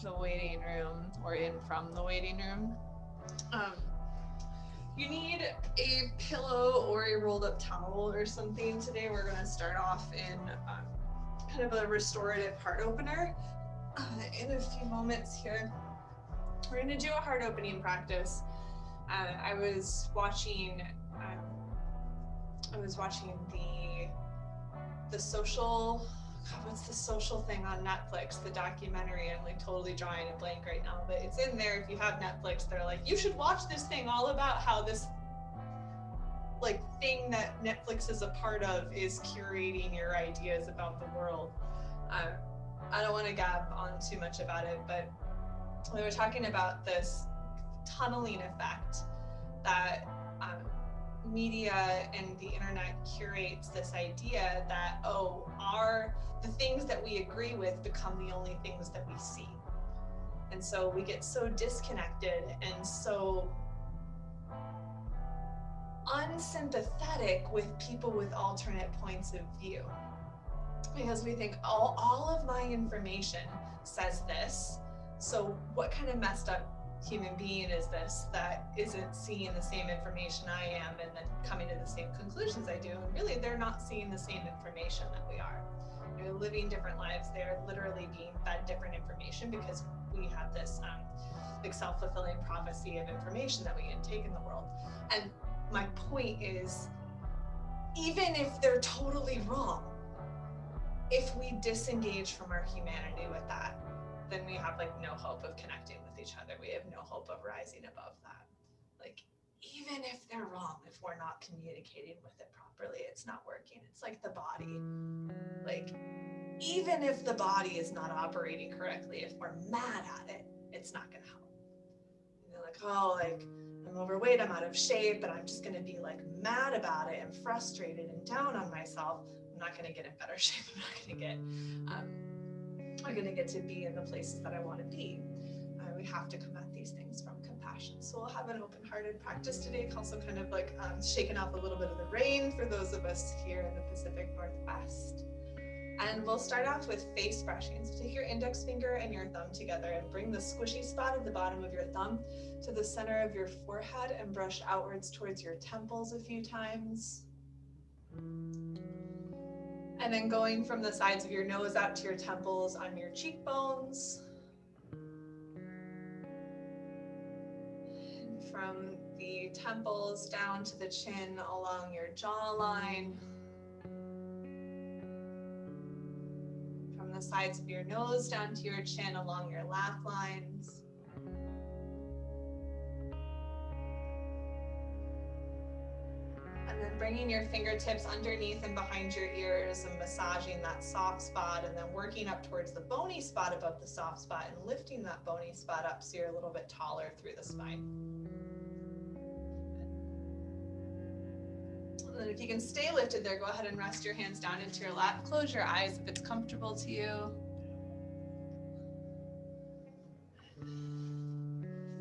the waiting room or in from the waiting room, you need a pillow or a rolled up towel or something. Today we're going to start off in kind of a restorative heart opener. In a few moments here, we're going to do a heart opening practice. I was watching the social, God, what's the social thing on Netflix, the documentary. I'm like totally drawing a blank right now, but it's in there. If you have Netflix, they're like, you should watch this thing all about how this like thing that Netflix is a part of is curating your ideas about the world. I don't want to gab on too much about it, but we were talking about this tunneling effect that media and the internet curates this idea that, the things that we agree with become the only things that we see. And so we get so disconnected and so unsympathetic with people with alternate points of view, because we think, all of my information says this, so what kind of messed up human being is this that isn't seeing the same information I am and then coming to the same conclusions I do? And really, they're not seeing the same information that we are. They're living different lives. They're literally being fed different information because we have this like self-fulfilling prophecy of information that we intake in the world. And my point is, even if they're totally wrong, if we disengage from our humanity with that, then we have like no hope of connecting with each other. We have no hope of rising above that. Like, even if they're wrong, if we're not communicating with it properly, it's not working. It's like the body. Like, even if the body is not operating correctly, if we're mad at it, it's not gonna help. And they're like, I'm overweight, I'm out of shape, and I'm just gonna be like mad about it and frustrated and down on myself. I'm not gonna get in better shape. I'm gonna get to be in the places that I want to be. We have to come at these things from compassion. So we'll have an open-hearted practice today, also kind of like shaking off a little bit of the rain for those of us here in the Pacific Northwest. And we'll start off with face brushing. So take your index finger and your thumb together and bring the squishy spot at the bottom of your thumb to the center of your forehead and brush outwards towards your temples a few times. And then going from the sides of your nose out to your temples on your cheekbones. And from the temples down to the chin along your jawline. From the sides of your nose down to your chin along your laugh lines. And then bringing your fingertips underneath and behind your ears and massaging that soft spot, and then working up towards the bony spot above the soft spot and lifting that bony spot up so you're a little bit taller through the spine. And then if you can stay lifted there, go ahead and rest your hands down into your lap. Close your eyes if it's comfortable to you.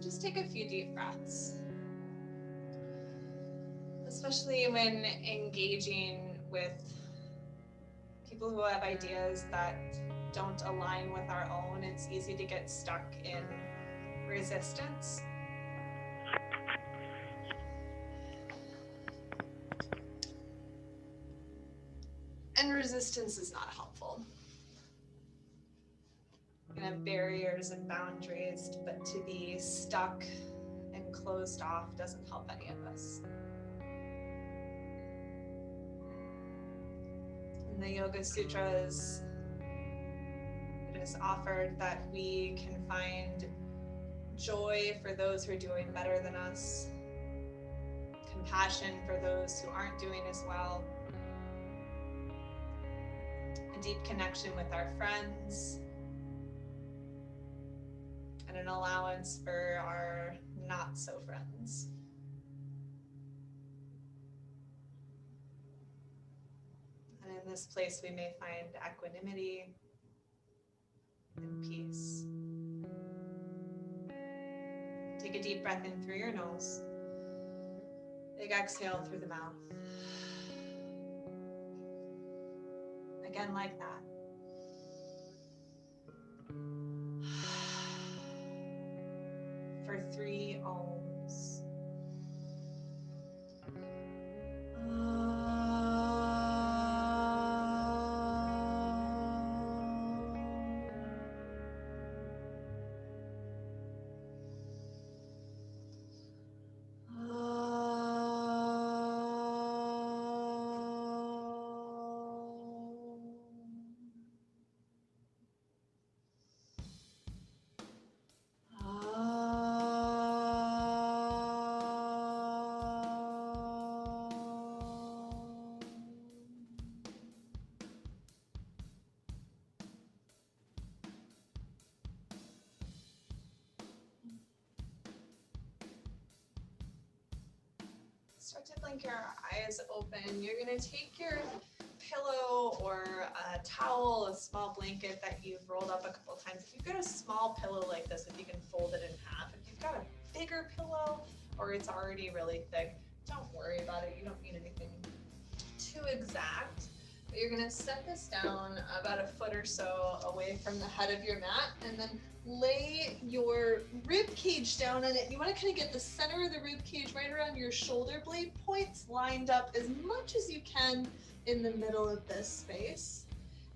Just take a few deep breaths. Especially when engaging with people who have ideas that don't align with our own, it's easy to get stuck in resistance. And resistance is not helpful. You can have barriers and boundaries, but to be stuck and closed off doesn't help any of us. In the Yoga Sutras, it is offered that we can find joy for those who are doing better than us, compassion for those who aren't doing as well, a deep connection with our friends, and an allowance for our not so friends. And in this place, we may find equanimity and peace. Take a deep breath in through your nose. Big exhale through the mouth. Again, like that. for 3 ohms. Start to blink your eyes open. You're going to take your pillow or a towel, a small blanket that you've rolled up a couple of times. If you've got a small pillow like this, if you can fold it in half. If you've got a bigger pillow or it's already really thick, don't worry about it. You don't need anything too exact. But you're going to set this down about a foot or so away from the head of your mat, and then lay your rib cage down on it. You want to kind of get the center of the rib cage right around your shoulder blade points lined up as much as you can in the middle of this space.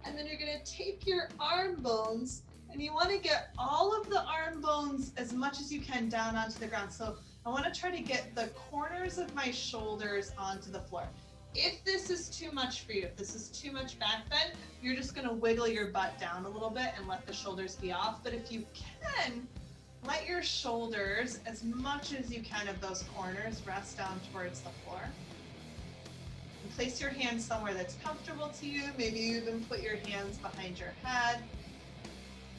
And then you're going to tape your arm bones, and you want to get all of the arm bones as much as you can down onto the ground. So I want to try to get the corners of my shoulders onto the floor. If this is too much for you, if this is too much back bend, you're just going to wiggle your butt down a little bit and let the shoulders be off. But if you can, let your shoulders, as much as you can of those corners, rest down towards the floor. And place your hands somewhere that's comfortable to you. Maybe you even put your hands behind your head.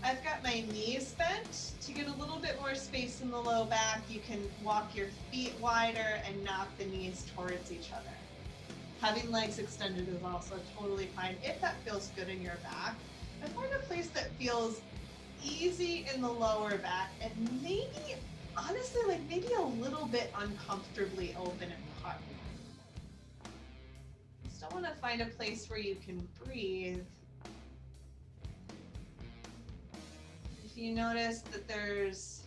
I've got my knees bent. To get a little bit more space in the low back, you can walk your feet wider and knock the knees towards each other. Having legs extended is also totally fine if that feels good in your back. And find a place that feels easy in the lower back and maybe, honestly, like maybe a little bit uncomfortably open and hard. Still want to find a place where you can breathe. If you notice that there's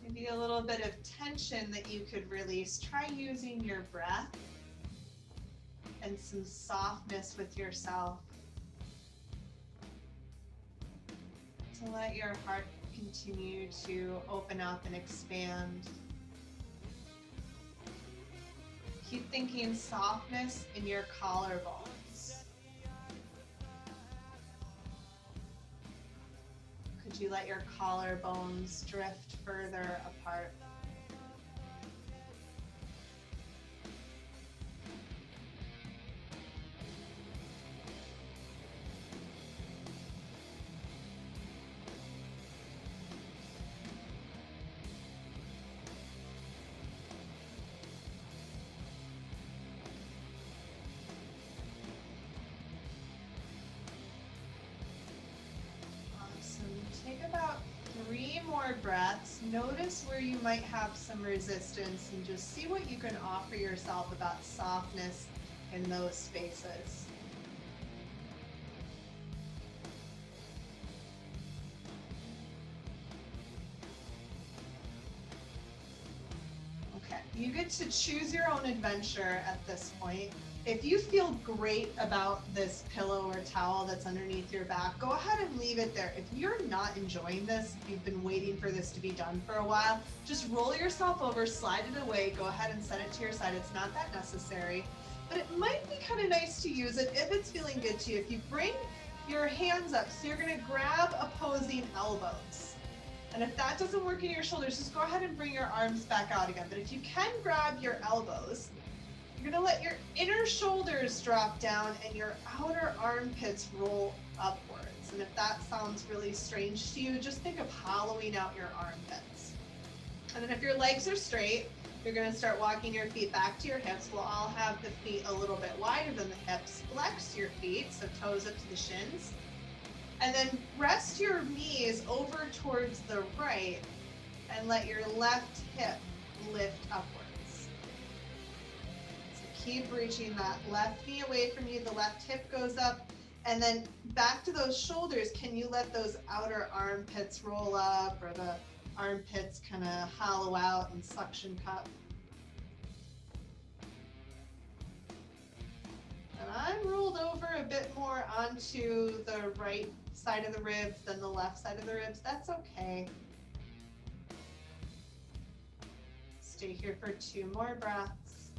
maybe a little bit of tension that you could release, try using your breath and some softness with yourself to let your heart continue to open up and expand. Keep thinking softness in your collarbones. Could you let your collarbones drift further apart? Take about 3 more breaths. Notice where you might have some resistance and just see what you can offer yourself about softness in those spaces. Okay, you get to choose your own adventure at this point. If you feel great about this pillow or towel that's underneath your back, go ahead and leave it there. If you're not enjoying this, if you've been waiting for this to be done for a while, just roll yourself over, slide it away, go ahead and set it to your side. It's not that necessary, but it might be kind of nice to use it if it's feeling good to you. If you bring your hands up, so you're gonna grab opposing elbows. And if that doesn't work in your shoulders, just go ahead and bring your arms back out again. But if you can grab your elbows, you're gonna let your inner shoulders drop down and your outer armpits roll upwards. And if that sounds really strange to you, just think of hollowing out your armpits. And then if your legs are straight, you're gonna start walking your feet back to your hips. We'll all have the feet a little bit wider than the hips. Flex your feet, so toes up to the shins. And then rest your knees over towards the right and let your left hip lift upwards. Keep reaching that left knee away from you, the left hip goes up, and then back to those shoulders. Can you let those outer armpits roll up, or the armpits kind of hollow out and suction cup. And I rolled over a bit more onto the right side of the ribs than the left side of the ribs. That's okay. Stay here for 2 more breaths.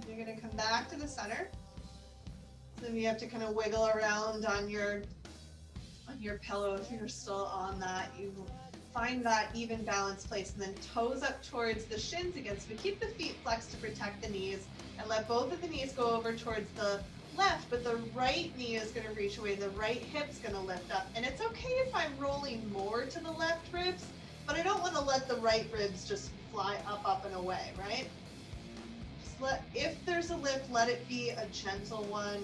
You're going to come back to the center. So then you have to kind of wiggle around on your pillow if you're still on that. You find that even balanced place, and then toes up towards the shins again. So we keep the feet flexed to protect the knees and let both of the knees go over towards the left, but the right knee is going to reach away. The right hip's going to lift up. And it's okay if I'm rolling more to the left ribs, but I don't want to let the right ribs just fly up and away, right? Just if there's a lift, let it be a gentle one.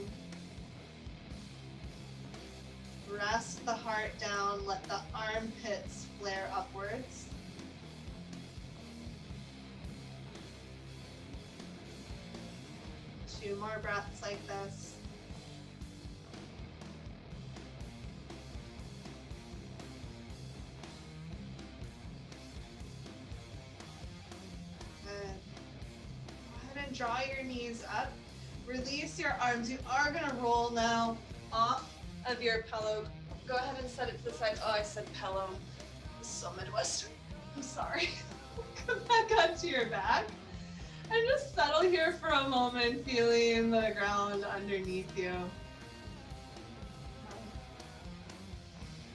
Rest the heart down, let the armpits flare upwards. Two more breaths like this. Good. Go ahead and draw your knees up. Release your arms. You are going to roll now off of your pillow. Go ahead and set it to the side. Oh, I said pillow. So Midwestern. I'm sorry. Come back onto your back. And just settle here for a moment, feeling the ground underneath you.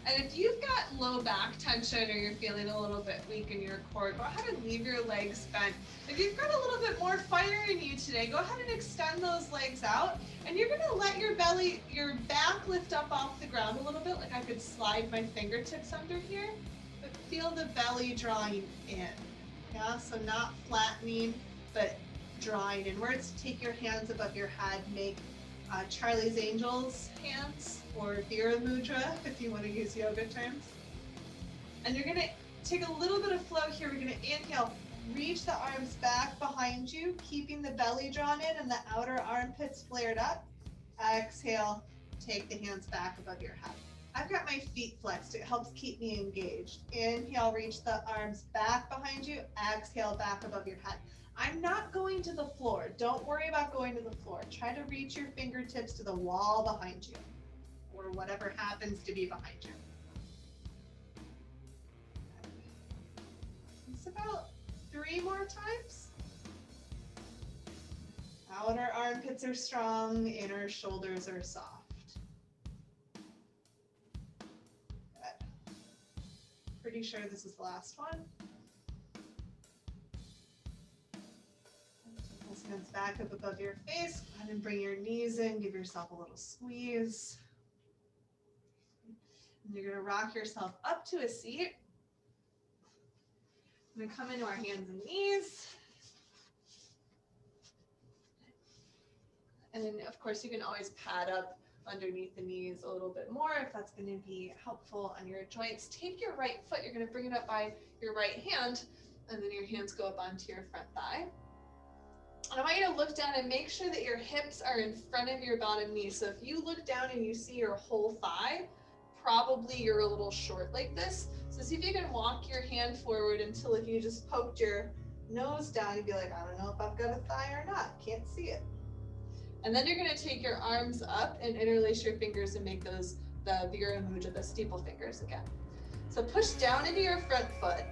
And if you've got low back tension or you're feeling a little bit weak in your core, go ahead and leave your legs bent. If you've got a little bit more fire in you today, go ahead and extend those legs out. And you're gonna let your back lift up off the ground a little bit, like I could slide my fingertips under here, but feel the belly drawing in. Yeah, so not flattening, but drawing inwards. Take your hands above your head, make Charlie's Angels hands, or Vira Mudra if you want to use yoga terms. And you're gonna take a little bit of flow here. We're gonna inhale, reach the arms back behind you, keeping the belly drawn in and the outer armpits flared up. Exhale, take the hands back above your head. I've got my feet flexed. It helps keep me engaged. Inhale, reach the arms back behind you. Exhale, back above your head. I'm not going to the floor. Don't worry about going to the floor. Try to reach your fingertips to the wall behind you, or whatever happens to be behind you. It's about 3 more times. Outer armpits are strong, inner shoulders are soft. Good. Pretty sure this is the last one. Take those hands back up above your face. Go ahead and bring your knees in. Give yourself a little squeeze. And you're going to rock yourself up to a seat. We're going to come into our hands and knees. And then, of course, you can always pad up underneath the knees a little bit more if that's going to be helpful on your joints. Take your right foot. You're going to bring it up by your right hand, and then your hands go up onto your front thigh. And I want you to look down and make sure that your hips are in front of your bottom knee. So if you look down and you see your whole thigh, probably you're a little short like this. So see if you can walk your hand forward until if you just poked your nose down, you'd be like, I don't know if I've got a thigh or not. Can't see it. And then you're going to take your arms up and interlace your fingers and make those the Vira Mudra, the steeple fingers again. So push down into your front foot,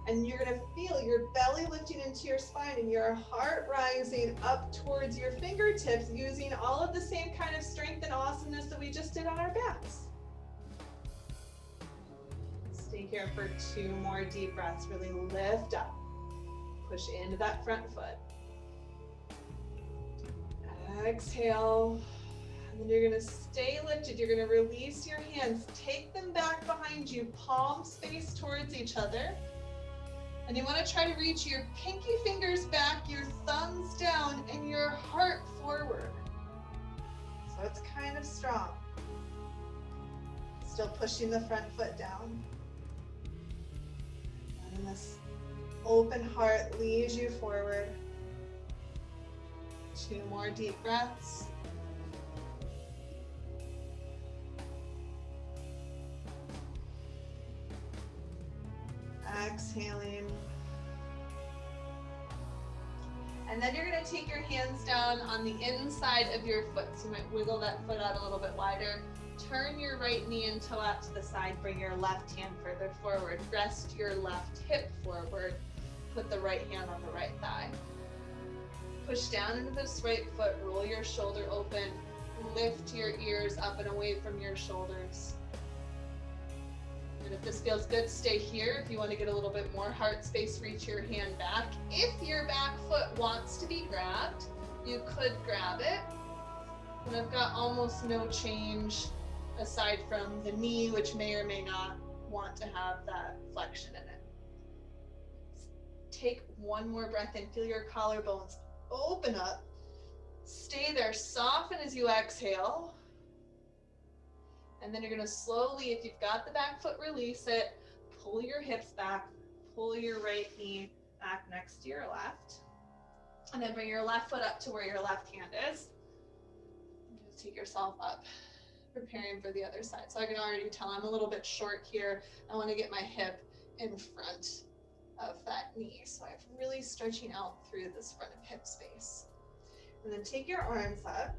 and you're going to feel your belly lifting into your spine and your heart rising up towards your fingertips, using all of the same kind of strength and awesomeness that we just did on our backs. Stay here for 2 more deep breaths. Really lift up. Push into that front foot. Exhale, and then you're going to stay lifted. You're going to release your hands, take them back behind you, palms face towards each other. And you want to try to reach your pinky fingers back, your thumbs down, and your heart forward. So it's kind of strong. Still pushing the front foot down. And then this open heart leads you forward. 2 more deep breaths. exhaling. And then you're gonna take your hands down on the inside of your foot. So you might wiggle that foot out a little bit wider. Turn your right knee and toe out to the side. Bring your left hand further forward. Rest your left hip forward. Put the right hand on the right thigh. Push down into this right foot. Roll your shoulder open. Lift your ears up and away from your shoulders. And if this feels good, stay here. If you want to get a little bit more heart space, reach your hand back. If your back foot wants to be grabbed, you could grab it. And I've got almost no change aside from the knee, which may or may not want to have that flexion in it. Take one more breath in. Feel your collarbones open up. Stay there. Soften as you exhale. And then you're going to slowly, if you've got the back foot, release it. Pull your hips back. Pull your right knee back next to your left. And then bring your left foot up to where your left hand is. And just take yourself up, preparing for the other side. So I can already tell I'm a little bit short here. I want to get my hip in front of that knee. So I'm really stretching out through this front of hip space. And then take your arms up.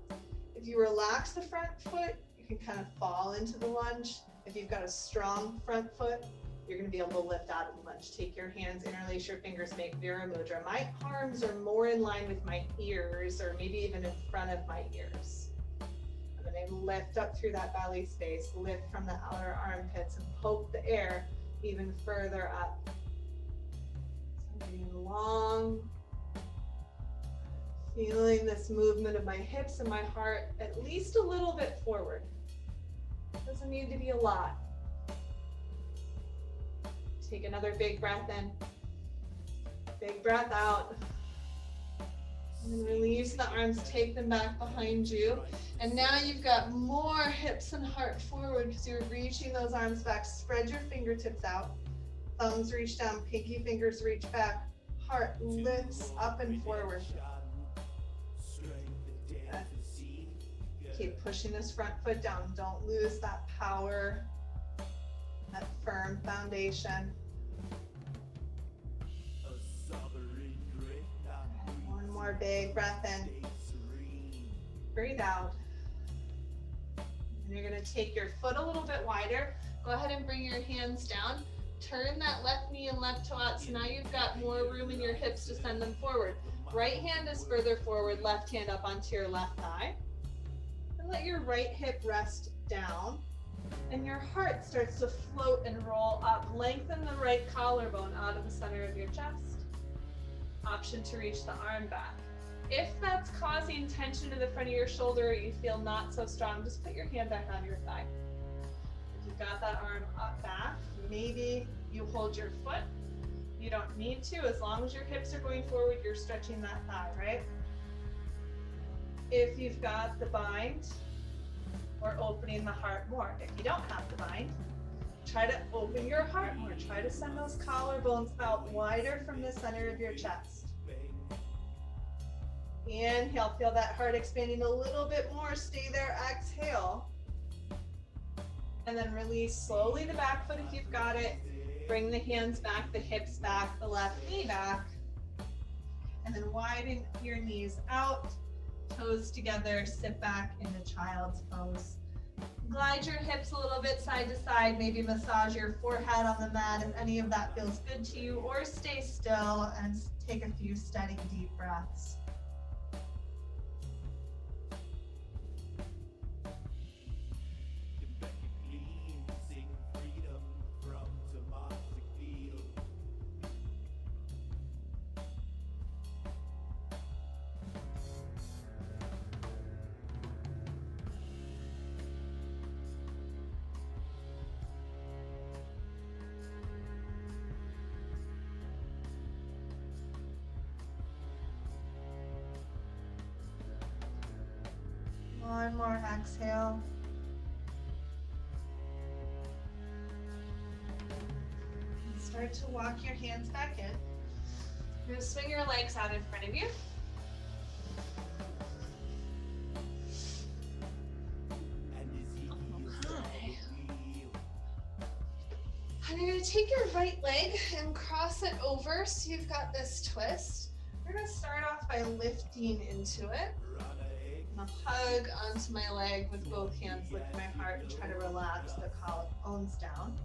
If you relax the front foot, you can kind of fall into the lunge. If you've got a strong front foot, you're going to be able to lift out of the lunge. Take your hands, interlace your fingers, make Vira Mudra. My arms are more in line with my ears, or maybe even in front of my ears. And then I lift up through that belly space, lift from the outer armpits, and poke the air even further up. So I'm getting long. Feeling this movement of my hips and my heart at least a little bit forward. Doesn't need to be a lot. Take another big breath in. Big breath out. And release the arms, take them back behind you. And now you've got more hips and heart forward because you're reaching those arms back. Spread your fingertips out. Thumbs reach down, pinky fingers reach back. Heart lifts up and forward. Keep pushing this front foot down. Don't lose that power, that firm foundation. One more big breath in. Breathe out. And you're going to take your foot a little bit wider. Go ahead and bring your hands down. Turn that left knee and left toe out. So now you've got more room in your hips to send them forward. Right hand is further forward, left hand up onto your left thigh. Let your right hip rest down and your heart starts to float and roll up. Lengthen the right collarbone out of the center of your chest. Option to reach the arm back. If that's causing tension to the front of your shoulder or you feel not so strong, just put your hand back on your thigh. If you've got that arm up back, maybe you hold your foot. You don't need to. As long as your hips are going forward, you're stretching that thigh, right? If you've got the bind, or opening the heart more. If you don't have the bind, try to open your heart more. Try to send those collarbones out wider from the center of your chest. Inhale, feel that heart expanding a little bit more. Stay there, exhale. And then release slowly the back foot if you've got it. Bring the hands back, the hips back, the left knee back. And then widen your knees out. Toes together, sit back into child's pose. Glide your hips a little bit side to side, maybe massage your forehead on the mat if any of that feels good to you, or stay still and take a few steady, deep breaths. One more exhale. And start to walk your hands back in. You're going to swing your legs out in front of you. Okay. And you're gonna take your right leg and cross it over so you've got this twist. We're gonna start off by lifting into it. I'm gonna hug onto my leg with both hands, lift my heart, and try to relax the collarbones down.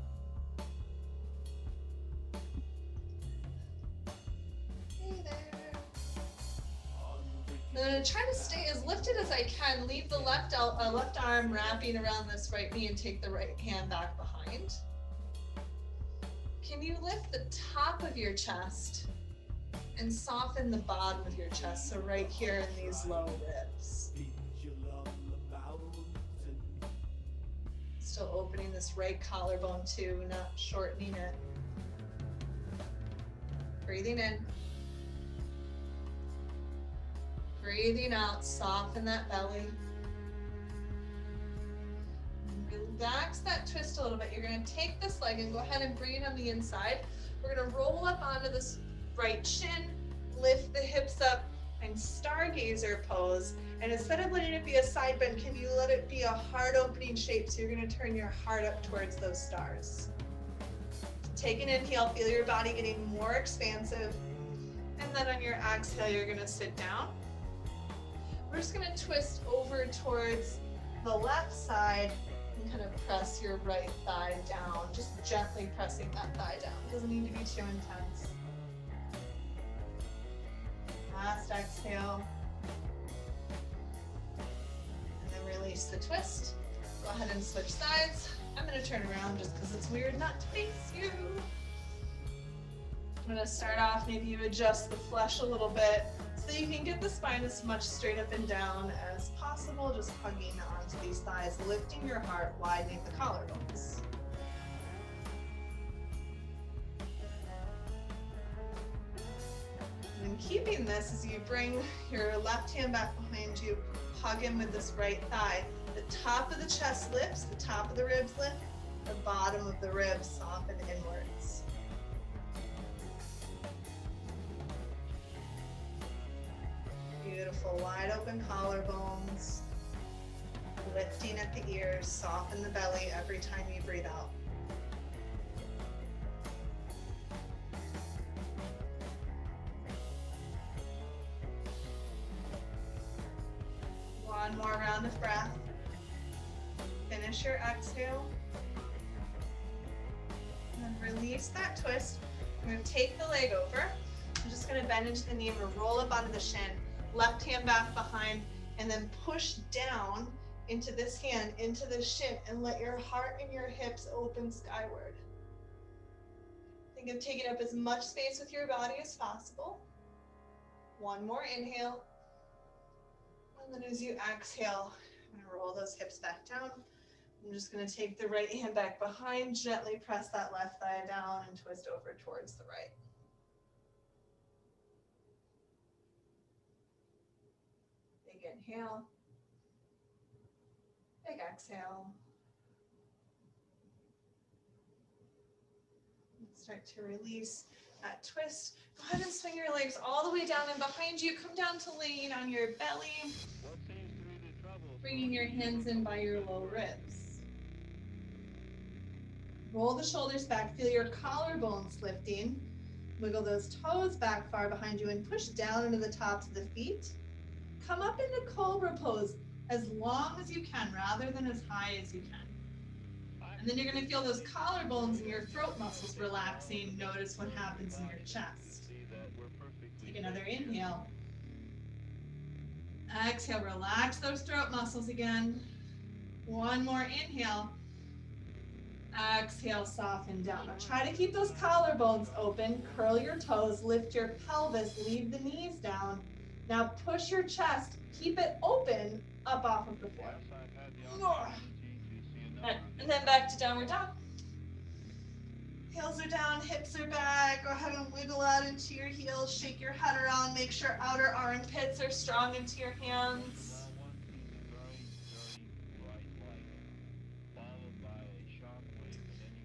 Hey there. I'm gonna try to stay as lifted as I can. Leave the left arm wrapping around this right knee and take the right hand back behind. Can you lift the top of your chest and soften the bottom of your chest? So right here in these low ribs. Still opening this right collarbone too, not shortening it. Breathing in. Breathing out, soften that belly. Relax that twist a little bit. You're gonna take this leg and go ahead and bring it on the inside. We're gonna roll up onto this right shin, lift the hips up, and stargazer pose. And instead of letting it be a side bend, can you let it be a heart opening shape? So you're gonna turn your heart up towards those stars. Take an inhale, feel your body getting more expansive. And then on your exhale, you're gonna sit down. We're just gonna twist over towards the left side and kind of press your right thigh down, just gently pressing that thigh down. It doesn't need to be too intense. Last exhale. And then release the twist. Go ahead and switch sides. I'm gonna turn around just because it's weird not to face you. I'm gonna start off, maybe you adjust the flesh a little bit so you can get the spine as much straight up and down as possible, just hugging onto these thighs, lifting your heart, widening the collarbones. And keeping this as you bring your left hand back behind you, hug in with this right thigh. The top of the chest lifts, the top of the ribs lift, the bottom of the ribs soften inwards. Beautiful, wide open collarbones, lifting at the ears, soften the belly every time you breathe out. One more round of breath. Finish your exhale. And then release that twist. I'm going to take the leg over. I'm just going to bend into the knee and roll up onto the shin. Left hand back behind, and then push down into this hand, into the shin, and let your heart and your hips open skyward. Think of taking up as much space with your body as possible. One more inhale. And then as you exhale, I'm going to roll those hips back down. I'm just going to take the right hand back behind, gently press that left thigh down and twist over towards the right. Big inhale. Big exhale. Start to release that twist. Go ahead and swing your legs all the way down and behind you. Come down to laying on your belly. Bringing your hands in by your low ribs. Roll the shoulders back. Feel your collarbones lifting. Wiggle those toes back far behind you and push down into the tops of the feet. Come up into cobra pose as long as you can, rather than as high as you can. And then you're going to feel those collarbones and your throat muscles relaxing. Notice what happens in your chest. Take another inhale. Exhale, relax those throat muscles again. One more inhale. Exhale, soften down. Now try to keep those collarbones open. Curl your toes, lift your pelvis, leave the knees down. Now push your chest, keep it open up off of the floor. And then back to downward dog. Heels are down, hips are back. Go ahead and wiggle out into your heels, shake your head around, make sure outer armpits are strong into your hands.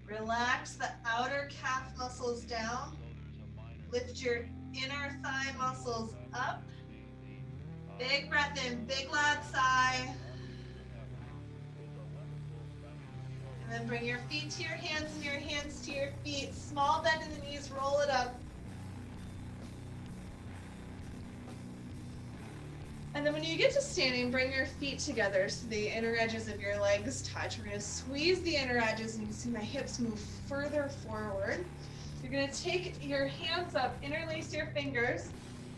Relax the outer calf muscles down. Lift your inner thigh muscles up. Big breath in, big loud sigh. And then bring your feet to your hands and your hands to your feet. Small bend in the knees, roll it up. And then when you get to standing, bring your feet together so the inner edges of your legs touch. We're gonna squeeze the inner edges and you can see my hips move further forward. You're gonna take your hands up, interlace your fingers,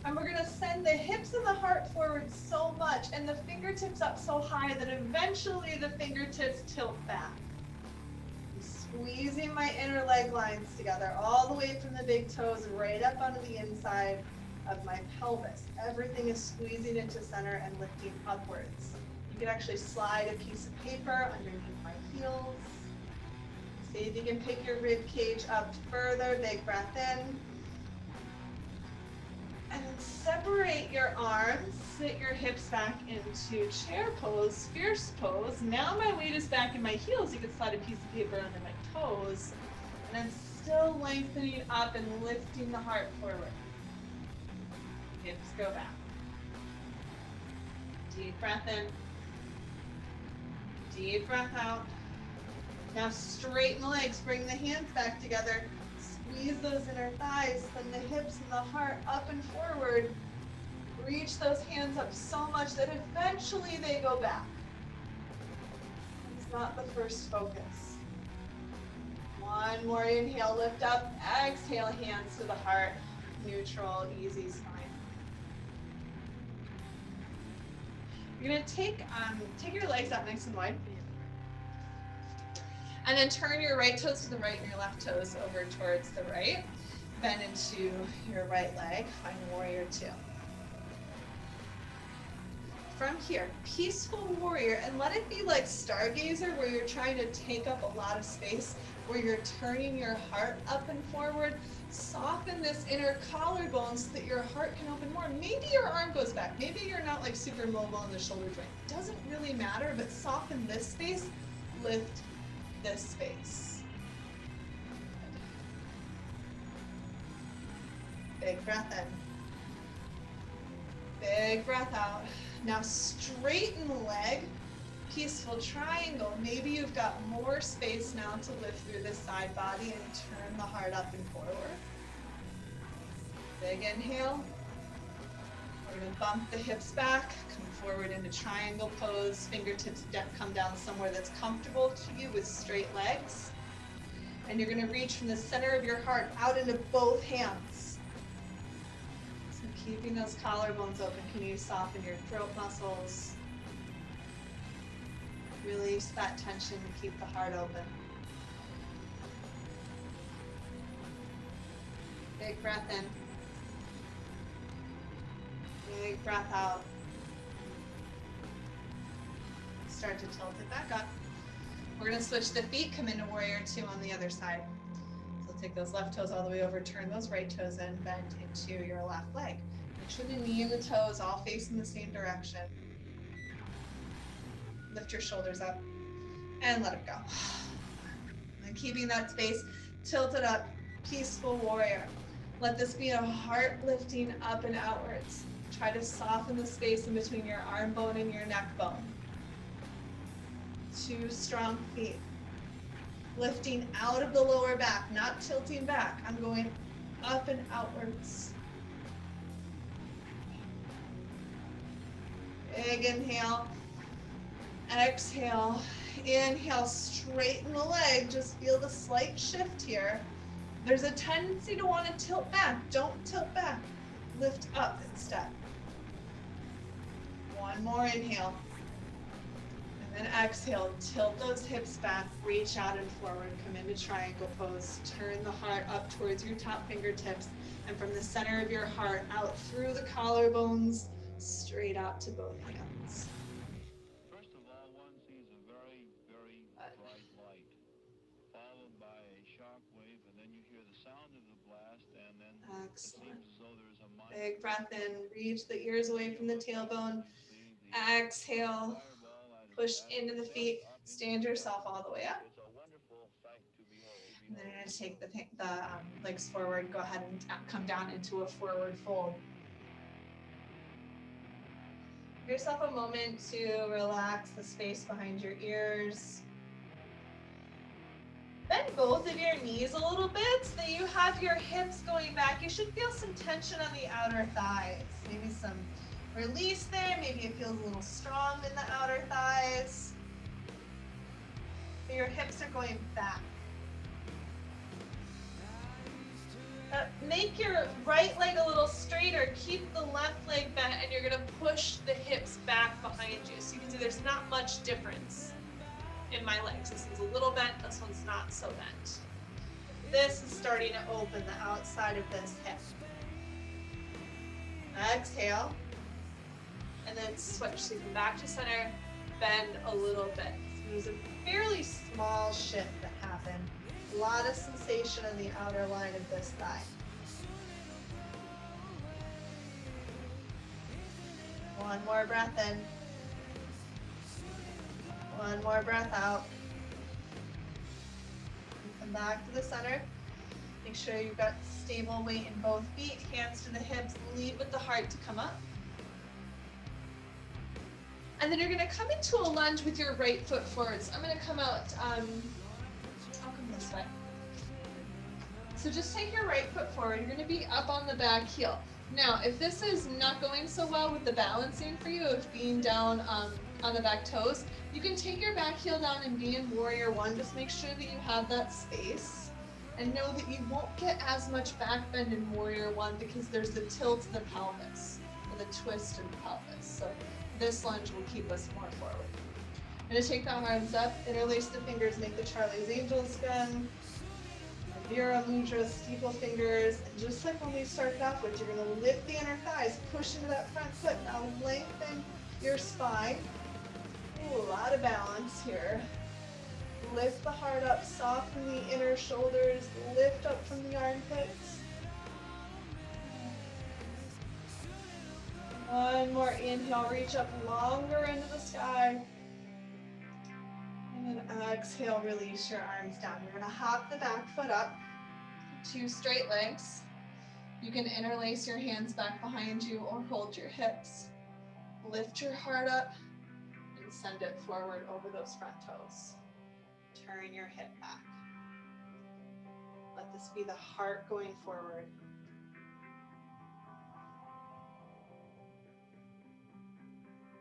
and we're gonna send the hips and the heart forward so much and the fingertips up so high that eventually the fingertips tilt back. I'm squeezing my inner leg lines together all the way from the big toes right up onto the inside of my pelvis. Everything is squeezing into center and lifting upwards. You can actually slide a piece of paper underneath my heels. See if you can pick your rib cage up further. Big breath in. And then separate your arms, sit your hips back into chair pose, fierce pose. Now my weight is back in my heels. You can slide a piece of paper under my toes. And then still lengthening up and lifting the heart forward. Hips go back. Deep breath in. Deep breath out. Now straighten the legs, bring the hands back together. Squeeze those inner thighs, send the hips and the heart up and forward. Reach those hands up so much that eventually they go back. It's not the first focus. One more inhale, lift up. Exhale, hands to the heart. Neutral, easy spine. You're gonna take your legs out nice and wide. And then turn your right toes to the right and your left toes over towards the right. Bend into your right leg, find warrior two. From here, peaceful warrior, and let it be like stargazer where you're trying to take up a lot of space, where you're turning your heart up and forward. Soften this inner collarbone so that your heart can open more. Maybe your arm goes back. Maybe you're not like super mobile in the shoulder joint. Doesn't really matter, but soften this space, lift this space. Big breath in. Big breath out. Now straighten the leg. Peaceful triangle. Maybe you've got more space now to lift through the side body and turn the heart up and forward. Big inhale. We're going to bump the hips back, come forward into triangle pose. Fingertips come down somewhere that's comfortable to you with straight legs. And you're going to reach from the center of your heart out into both hands. So keeping those collarbones open, can you soften your throat muscles? Release that tension to keep the heart open. Big breath in. Big breath out. Start to tilt it back up. We're going to switch the feet, come into warrior two on the other side. So take those left toes all the way over, turn those right toes in, bend into your left leg. Make sure the knee and the toes all face in the same direction. Lift your shoulders up and let it go. And keeping that space, tilt it up, peaceful warrior. Let this be a heart lifting up and outwards. Try to soften the space in between your arm bone and your neck bone. Two strong feet. Lifting out of the lower back, not tilting back. I'm going up and outwards. Big inhale. Exhale, inhale, straighten the leg. Just feel the slight shift here. There's a tendency to want to tilt back. Don't tilt back. Lift up instead. One more inhale. And then exhale, tilt those hips back, reach out and forward, come into triangle pose. Turn the heart up towards your top fingertips and from the center of your heart out through the collarbones, straight out to both hands. Excellent. Big breath in, reach the ears away from the tailbone. Exhale, push into the feet, stand yourself all the way up. And then you're going to take the legs forward, go ahead and come down into a forward fold. Give yourself a moment to relax the space behind your ears. Bend both of your knees a little bit so that you have your hips going back. You should feel some tension on the outer thighs. Maybe some release there. Maybe it feels a little strong in the outer thighs. But your hips are going back. Make your right leg a little straighter. Keep the left leg bent, and you're going to push the hips back behind you. So you can see there's not much difference in my legs. This one's a little bent, this one's not so bent. This is starting to open the outside of this hip. Exhale, and then switch. So you come back to center, bend a little bit. So there's a fairly small shift that happened. A lot of sensation in the outer line of this thigh. One more breath in. One more breath out. Come back to the center. Make sure you've got stable weight in both feet, hands to the hips, lead with the heart to come up. And then you're gonna come into a lunge with your right foot forwards. I'm gonna come out, I'll come this way. So just take your right foot forward. You're gonna be up on the back heel. Now, if this is not going so well with the balancing for you, of being down on the back toes, you can take your back heel down and be in warrior one. Just make sure that you have that space. And know that you won't get as much back bend in warrior one because there's the tilt of the pelvis, or the twist in the pelvis. So this lunge will keep us more forward. I'm gonna take the arms up, interlace the fingers, make the Charlie's Angels gun. Vira Mudra, steeple fingers, and just like when we started off with, you're going to lift the inner thighs, push into that front foot. Now lengthen your spine. Ooh, a lot of balance here. Lift the heart up, soften the inner shoulders, lift up from the armpits. One more inhale, reach up longer into the sky. And then exhale, release your arms down. You're gonna hop the back foot up, 2 straight legs. You can interlace your hands back behind you or hold your hips. Lift your heart up and send it forward over those front toes. Turn your hip back. Let this be the heart going forward.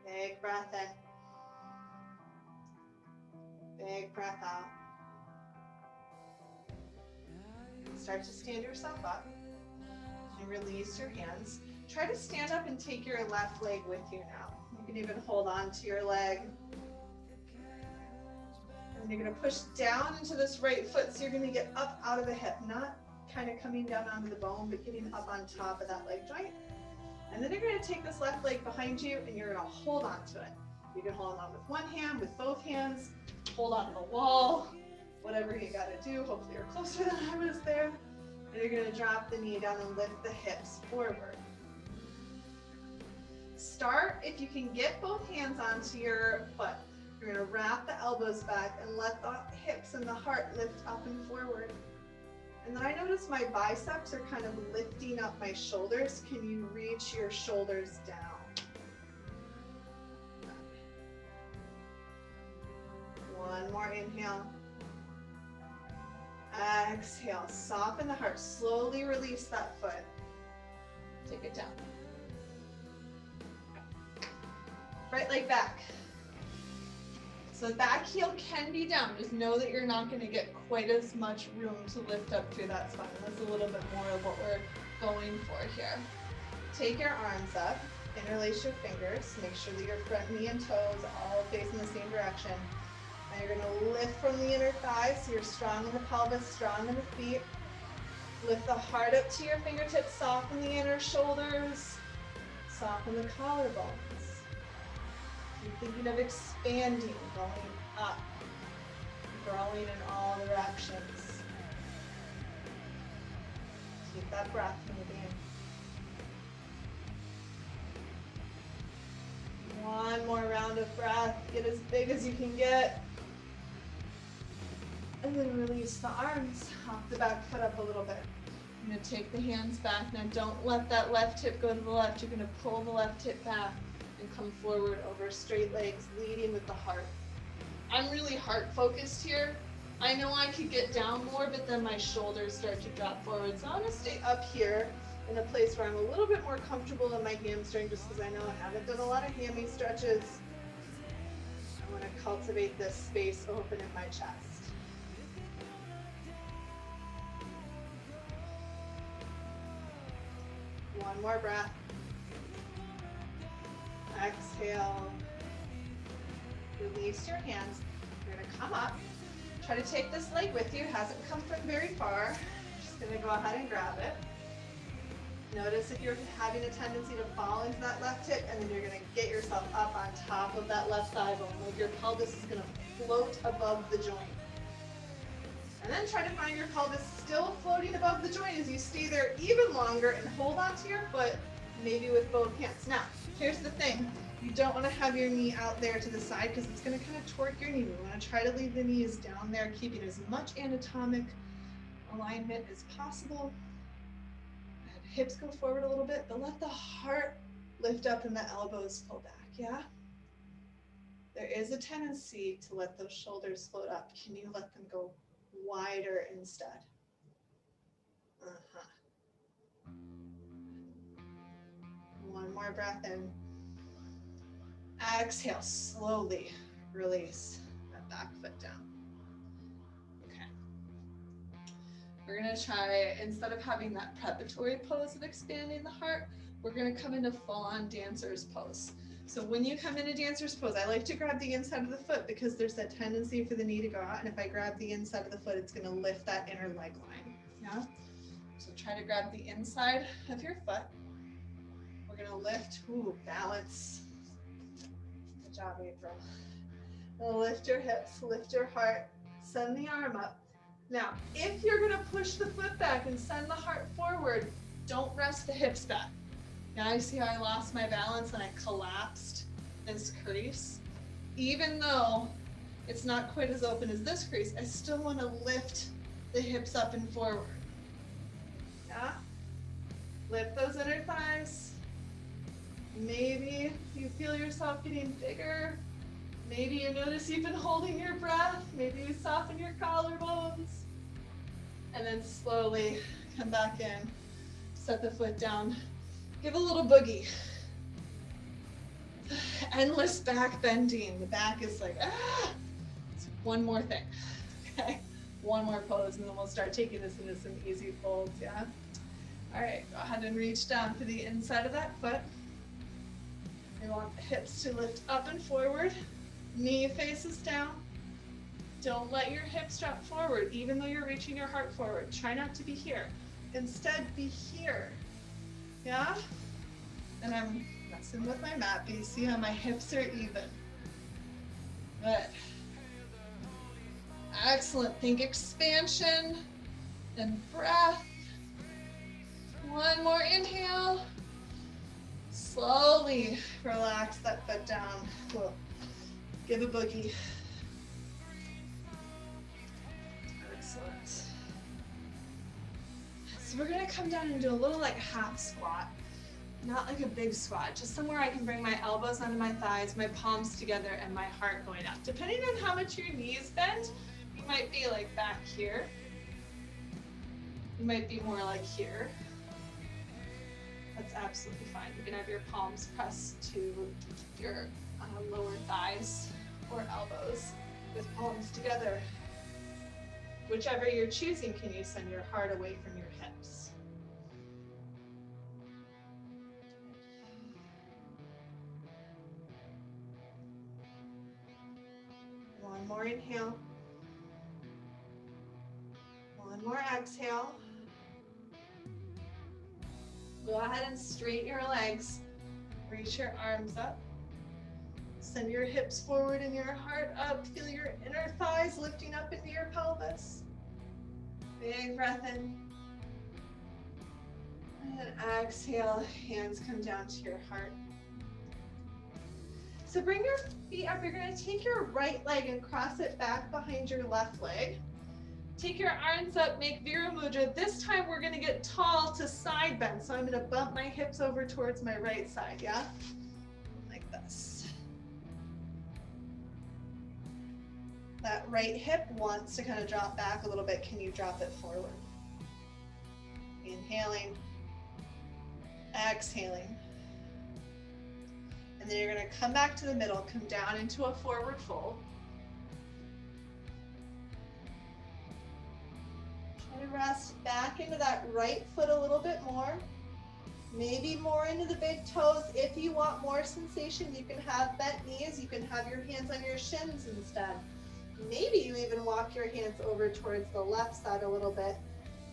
Big breath in. Big breath out. Start to stand yourself up and release your hands. Try to stand up and take your left leg with you now. You can even hold on to your leg. And you're going to push down into this right foot, so you're going to get up out of the hip, not kind of coming down onto the bone, but getting up on top of that leg joint. And then you're going to take this left leg behind you and you're going to hold on to it. You can hold on with one hand, with both hands. Hold on to the wall, whatever you gotta do. Hopefully you're closer than I was there. And you're gonna drop the knee down and lift the hips forward. Start, if you can get both hands onto your foot, you're gonna wrap the elbows back and let the hips and the heart lift up and forward. And then I notice my biceps are kind of lifting up my shoulders. Can you reach your shoulders down? One more inhale. Exhale, soften the heart. Slowly release that foot. Take it down. Right leg back. So the back heel can be down. Just know that you're not going to get quite as much room to lift up through that spine. That's a little bit more of what we're going for here. Take your arms up. Interlace your fingers. Make sure that your front knee and toes all facing the same direction. Now you're going to lift from the inner thighs, so you're strong in the pelvis, strong in the feet. Lift the heart up to your fingertips, soften the inner shoulders, soften the collarbones. Keep thinking of expanding, going up, growing in all directions. Keep that breath moving. One more round of breath. Get as big as you can get. And then release the arms. Hop the back foot up a little bit. I'm going to take the hands back. Now don't let that left hip go to the left. You're going to pull the left hip back and come forward over straight legs, leading with the heart. I'm really heart focused here. I know I could get down more, but then my shoulders start to drop forward. So I'm gonna stay up here in a place where I'm a little bit more comfortable in my hamstring, just because I know I haven't done a lot of hammy stretches. I want to cultivate this space open in my chest. One more breath. Exhale. Release your hands. You're gonna come up. Try to take this leg with you. It hasn't come from very far. Just gonna go ahead and grab it. Notice if you're having a tendency to fall into that left hip, and then you're gonna get yourself up on top of that left thigh bone. Like your pelvis is gonna float above the joint. And then try to find your pelvis still floating above the joint as you stay there even longer and hold onto your foot, maybe with both hands. Now, here's the thing. You don't want to have your knee out there to the side because it's going to kind of torque your knee. We want to try to leave the knees down there, keeping as much anatomic alignment as possible. And hips go forward a little bit, but let the heart lift up and the elbows pull back, yeah? There is a tendency to let those shoulders float up. Can you let them go wider instead? One more breath in. Exhale, slowly release that back foot down. Okay. We're gonna try, instead of having that preparatory pose of expanding the heart, we're gonna come into full-on dancer's pose. So when you come into dancer's pose, I like to grab the inside of the foot because there's that tendency for the knee to go out, and if I grab the inside of the foot, it's gonna lift that inner leg line, yeah? So try to grab the inside of your foot. We're gonna lift, balance. Good job, April. Lift your hips, lift your heart, send the arm up. Now, if you're gonna push the foot back and send the heart forward, don't rest the hips back. Now you see how I lost my balance and I collapsed this crease? Even though it's not quite as open as this crease, I still wanna lift the hips up and forward. Yeah? Lift those inner thighs. Maybe you feel yourself getting bigger. Maybe you notice you've been holding your breath. Maybe you soften your collarbones. And then slowly come back in. Set the foot down. Give a little boogie. Endless back bending. The back is like, ah! It's one more thing. Okay? One more pose, and then we'll start taking this into some easy folds, yeah? All right, go ahead and reach down to the inside of that foot. We want the hips to lift up and forward. Knee faces down. Don't let your hips drop forward, even though you're reaching your heart forward. Try not to be here. Instead, be here. Yeah? And I'm messing with my mat, but you see how my hips are even. Good. Excellent. Think expansion and breath. One more inhale. Slowly relax that foot down. Cool. Give a boogie. Excellent. So we're gonna come down and do a little like half squat. Not like a big squat, just somewhere I can bring my elbows onto my thighs, my palms together, and my heart going up. Depending on how much your knees bend, you might be like back here. You might be more like here. That's absolutely fine. You can have your palms pressed to your lower thighs or elbows with palms together. Whichever you're choosing, can you send your heart away from your hips? One more inhale. One more exhale. Go ahead and straighten your legs. Reach your arms up. Send your hips forward and your heart up. Feel your inner thighs lifting up into your pelvis. Big breath in. And then exhale, hands come down to your heart. So bring your feet up. You're going to take your right leg and cross it back behind your left leg. Take your arms up, make Vira Mudra. This time we're gonna get tall to side bend. So I'm gonna bump my hips over towards my right side, yeah? Like this. that right hip wants to kind of drop back a little bit. Can you drop it forward? Inhaling, exhaling. And then you're going to come back to the middle, come down into a forward fold. Try to rest back into that right foot a little bit more. Maybe more into the big toes. If you want more sensation, you can have bent knees. You can have your hands on your shins instead. Maybe you even walk your hands over towards the left side a little bit.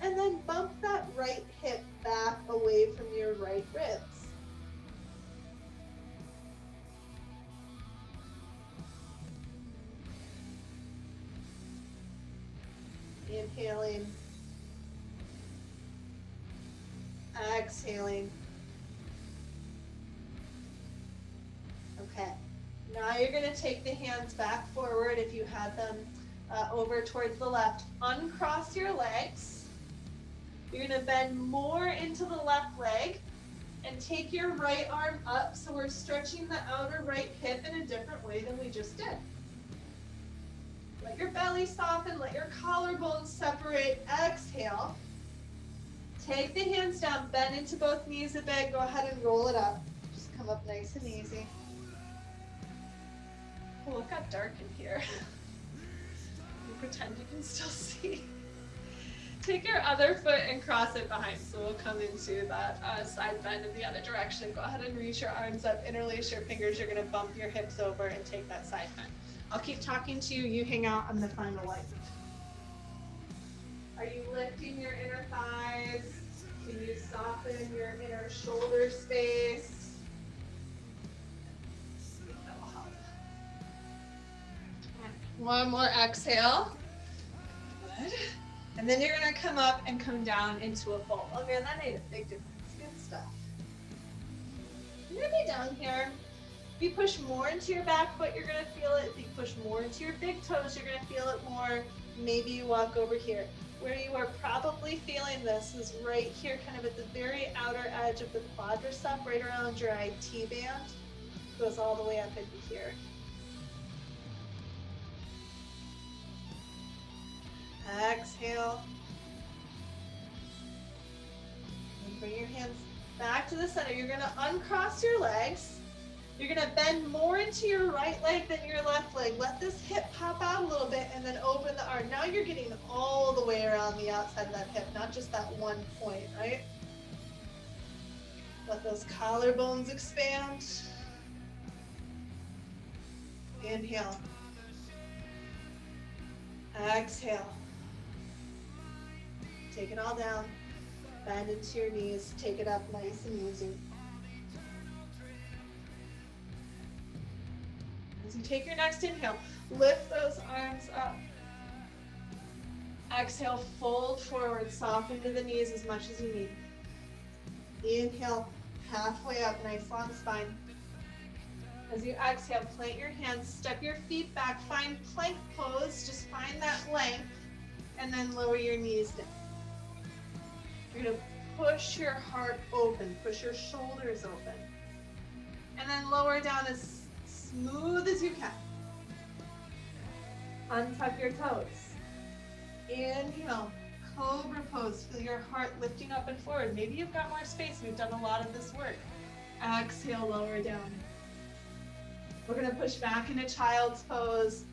And then bump that right hip back away from your right ribs. Inhaling. Exhaling. Okay. Now you're going to take the hands back forward if you had them over towards the left. Uncross your legs. You're going to bend more into the left leg and take your right arm up, so we're stretching the outer right hip in a different way than we just did. Let your belly soften, let your collarbones separate. Exhale. Take the hands down, bend into both knees a bit. Go ahead and roll it up. Just come up nice and easy. Oh, it got dark in here. You pretend you can still see. Take your other foot and cross it behind. So we'll come into that side bend in the other direction. Go ahead and reach your arms up, interlace your fingers. You're going to bump your hips over and take that side bend. I'll keep talking to you. You hang out. I'm going to find a light. Are you lifting your inner thighs? Can you soften your inner shoulder space? That will help. One more exhale. Good. And then you're going to come up and come down into a fold. Oh man, that made a big difference. Good stuff. You're going to be down here. If you push more into your back foot, you're going to feel it. If you push more into your big toes, you're going to feel it more. Maybe you walk over here. Where you are probably feeling this is right here, kind of at the very outer edge of the quadricep, right around your IT band. Goes all the way up into here. Exhale. And bring your hands back to the center. You're going to uncross your legs. You're going to bend more into your right leg than your left leg. Let this hip pop out a little bit and then open the arm. Now you're getting all the way around the outside of that hip, not just that one point, right? Let those collarbones expand. Inhale. Exhale. Take it all down. Bend into your knees. Take it up nice and easy. As you take your next inhale, lift those arms up. Exhale, fold forward, soften to the knees as much as you need. Inhale, halfway up, nice long spine. As you exhale, plant your hands, step your feet back, find plank pose, just find that length, and then lower your knees down. You're going to push your heart open, push your shoulders open, and then lower down as smooth as you can. Untuck your toes. Inhale, cobra pose. Feel your heart lifting up and forward. Maybe you've got more space. We've done a lot of this work. Exhale, lower down. We're going to push back into child's pose.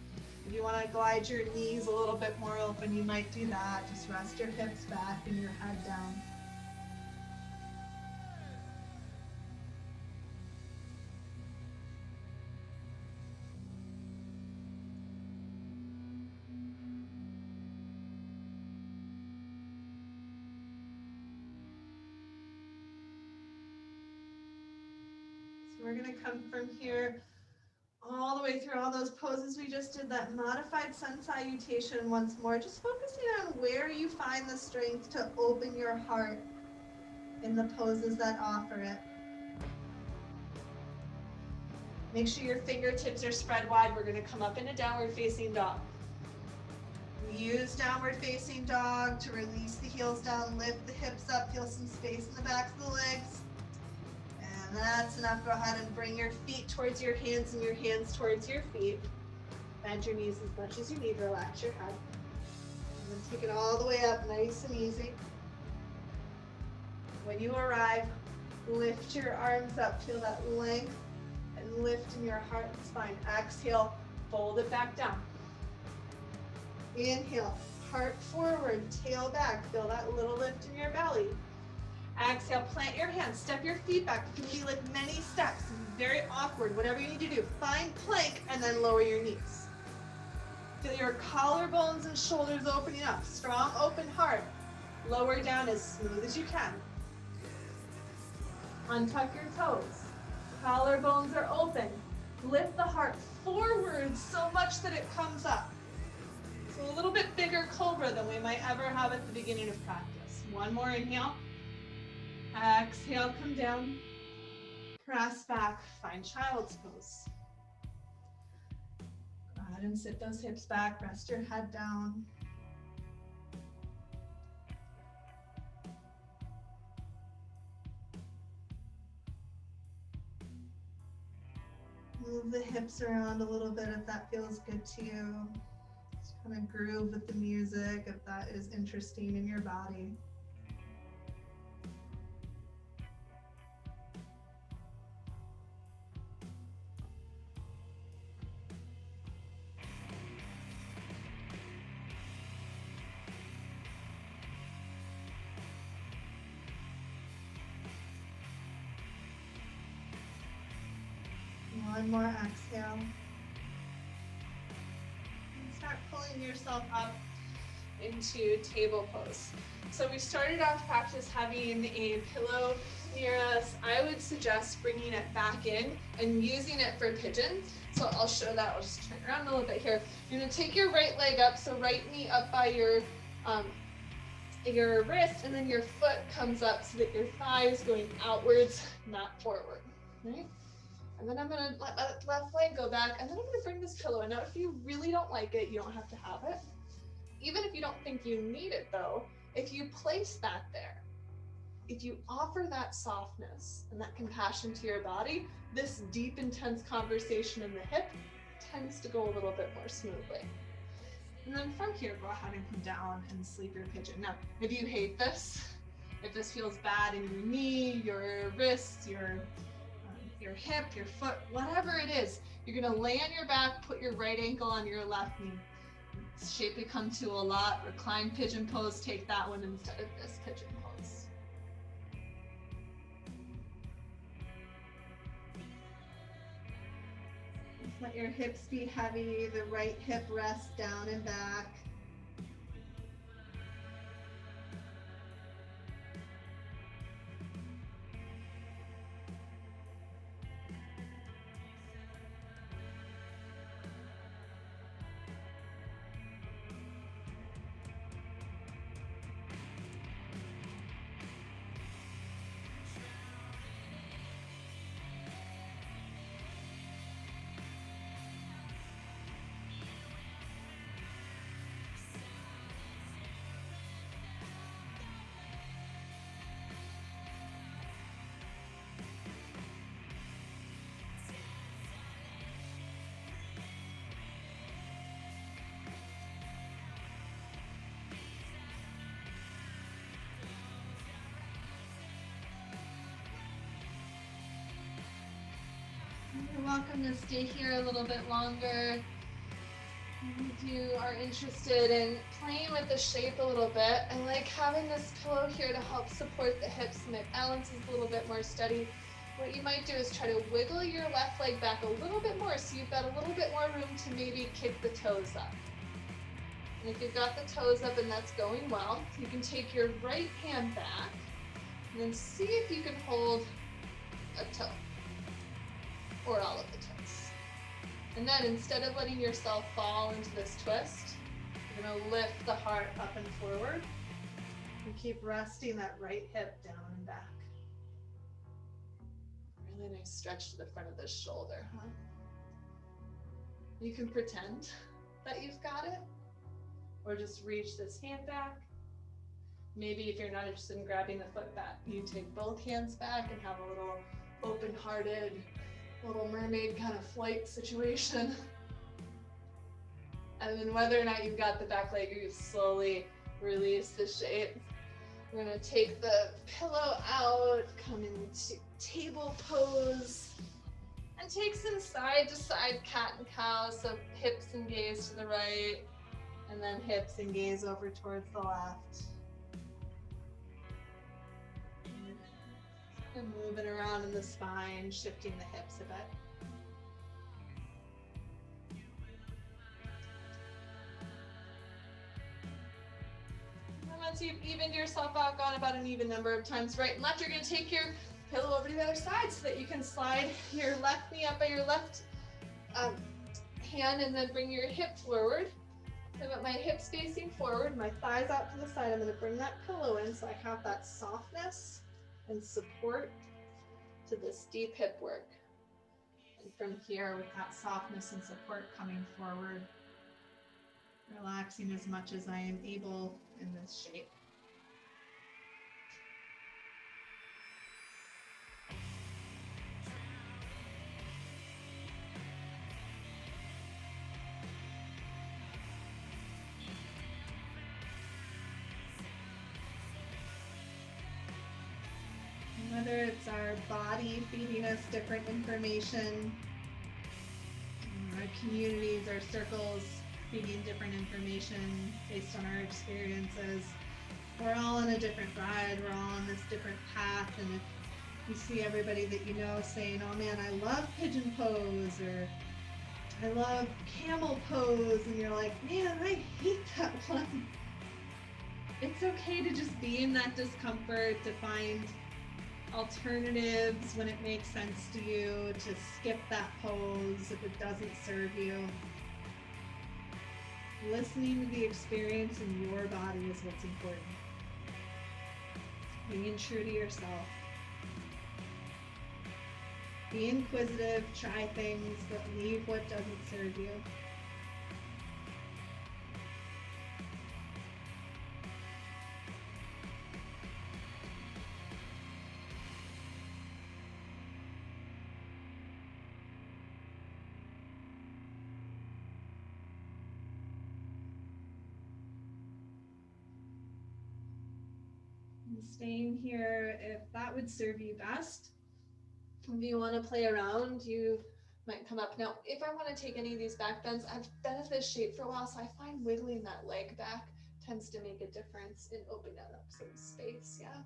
If you want to glide your knees a little bit more open, you might do that. Just rest your hips back and your head down. We're going to come from here all the way through all those poses we just did, that modified sun salutation once more, just focusing on where you find the strength to open your heart in the poses that offer it. Make sure your fingertips are spread wide. We're going to come up into downward facing dog. Use downward facing dog to release the heels down, lift the hips up, feel some space in the backs of the legs. That's enough. Go ahead and bring your feet towards your hands and your hands towards your feet. Bend your knees as much as you need, relax your head. And then take it all the way up, nice and easy. When you arrive, lift your arms up, feel that length and lift in your heart and spine. Exhale, fold it back down. Inhale, heart forward, tail back, feel that little lift in your belly. Exhale, plant your hands, step your feet back. It can be like many steps, very awkward, whatever you need to do. Find plank and then lower your knees. Feel your collarbones and shoulders opening up, strong open heart. Lower down as smooth as you can. Untuck your toes. Collarbones are open. Lift the heart forward so much that it comes up. So a little bit bigger cobra than we might ever have at the beginning of practice. One more inhale. Exhale, come down. Press back, find child's pose. Go ahead and sit those hips back, rest your head down. Move the hips around a little bit if that feels good to you. Just kind of groove with the music if that is interesting in your body. One more exhale. And start pulling yourself up into table pose. So we started off practice having a pillow near us. I would suggest bringing it back in and using it for pigeon. So I'll show that. I'll just turn around a little bit here. You're gonna take your right leg up, so right knee up by your wrist, and then your foot comes up so that your thigh is going outwards, not forward. Right? And then I'm gonna let that left leg go back, and then I'm gonna bring this pillow in. Now, if you really don't like it, you don't have to have it. Even if you don't think you need it though, if you place that there, if you offer that softness and that compassion to your body, this deep, intense conversation in the hip tends to go a little bit more smoothly. And then from here, go ahead and come down and sleep your pigeon. Now, if you hate this, if this feels bad in your knee, your wrists, your hip, your foot, whatever it is, you're gonna lay on your back, put your right ankle on your left knee. It's shape we come to a lot. Recline pigeon pose, take that one instead of this pigeon pose. Just let your hips be heavy, the right hip rest down and back. You're welcome to stay here a little bit longer. If you are interested in playing with the shape a little bit, I like having this pillow here to help support the hips and my balance is a little bit more steady. What you might do is try to wiggle your left leg back a little bit more so you've got a little bit more room to maybe kick the toes up. And if you've got the toes up and that's going well, you can take your right hand back and then see if you can hold a toe or all of the toes. And then instead of letting yourself fall into this twist, you're gonna lift the heart up and forward and keep resting that right hip down and back. Really nice stretch to the front of the shoulder, huh? You can pretend that you've got it, or just reach this hand back. Maybe if you're not interested in grabbing the foot back, you take both hands back and have a little open-hearted, Little Mermaid kind of flight situation. And then whether or not you've got the back leg, you slowly release the shape. We're gonna take the pillow out, come into table pose, and take some side to side cat and cow. So hips and gaze to the right, and then hips and gaze over towards the left. And moving around in the spine, shifting the hips a bit. Once you've evened yourself out, gone about an even number of times right and left, you're going to take your pillow over to the other side so that you can slide your left knee up by your left hand and then bring your hip forward. So I've got my hips facing forward, my thighs out to the side. I'm going to bring that pillow in so I have that softness and support to this deep hip work. And from here, with that softness and support coming forward, relaxing as much as I am able in this shape. Whether it's our body feeding us different information, our communities, our circles feeding different information based on our experiences. We're all on a different ride, we're all on this different path, and if you see everybody that you know saying, oh man, I love pigeon pose, or I love camel pose, and you're like, man, I hate that one. It's okay to just be in that discomfort, to find alternatives when it makes sense to you, to skip that pose if it doesn't serve you. Listening to the experience in your body is what's important. Being true to yourself. Be inquisitive, try things, but leave what doesn't serve you. Staying here if that would serve you best. If you want to play around, you might come up. Now, if I want to take any of these back bends, I've been in this shape for a while, so I find wiggling that leg back tends to make a difference in opening up some space, yeah?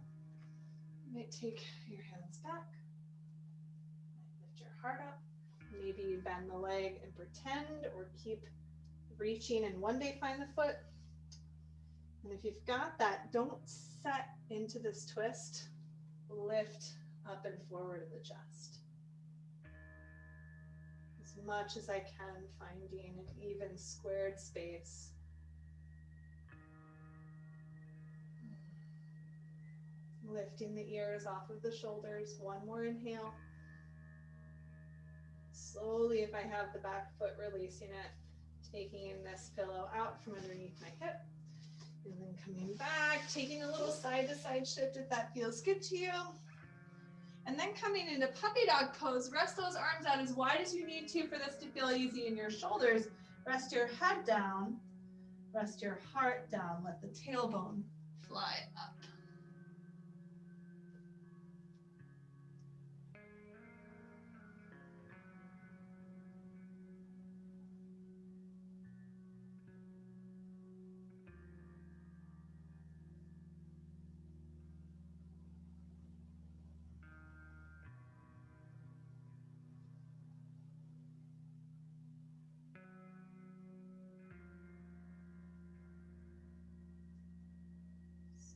You might take your hands back, lift your heart up. Maybe you bend the leg and pretend, or keep reaching and one day find the foot. And if you've got that, don't set into this twist. Lift up and forward in the chest. As much as I can, finding an even squared space. Lifting the ears off of the shoulders. One more inhale. Slowly, if I have the back foot, releasing it. Taking this pillow out from underneath my hip. And then coming back, taking a little side to side shift if that feels good to you. And then coming into puppy dog pose, rest those arms out as wide as you need to for this to feel easy in your shoulders. Rest your head down, rest your heart down, let the tailbone fly up.